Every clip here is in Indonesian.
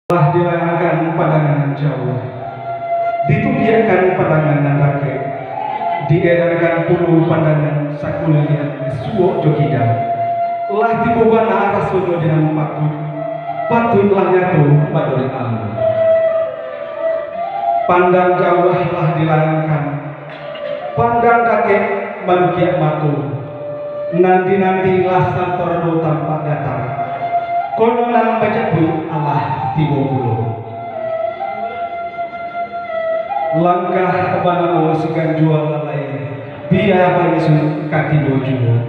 Telah dilayangkan pandangan jauh, ditubiakan pandangan nandake, diedarkan puluh pandangan sakulian suwo jogida. Lah dibobana rasulnya dengan patutlah nyatu badori amu. Pandang jauh lah dilayangkan, pandang kakek manukia matu. Nanti lah santorno tanpa datang. Kono nang baca pun Allah tibo bulu. Langkah kebanamo segan jual lalai, biar baisun katibo jual.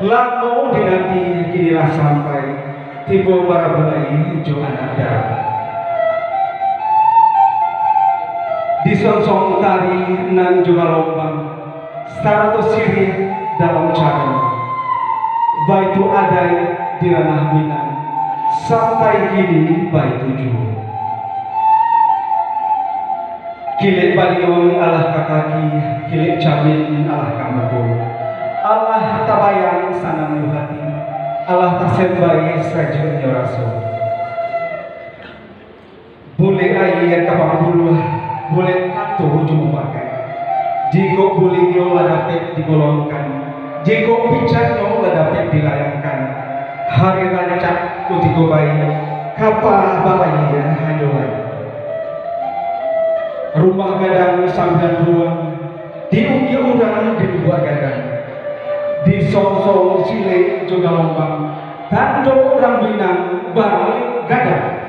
Lamo dinanti kinilah sampai, tibo marabulai jo anak darah. Disonsong tari nan juga lombang, 100 sirih dalam cara. Baitu adai di ranah Minang. Sampai kini baik tujuh. Kilik balion Allah kakaki, kilik camin Allah kamaku. Allah tabayang sanang hati, Allah tasembai saja nyoraso. Boleh ayat kapal bulu, boleh atuh ujung pakai. Jika boleh nyola dapat digolongkan, jika bicara nyola dapat dilayangkan. Hari rancak kutiku bayi, kapal balai handoai. Rumah gadang sambilan ruang, diuki orang di dua gadang, di song-song cilik juga lombang, tando orang Minang balik gadang.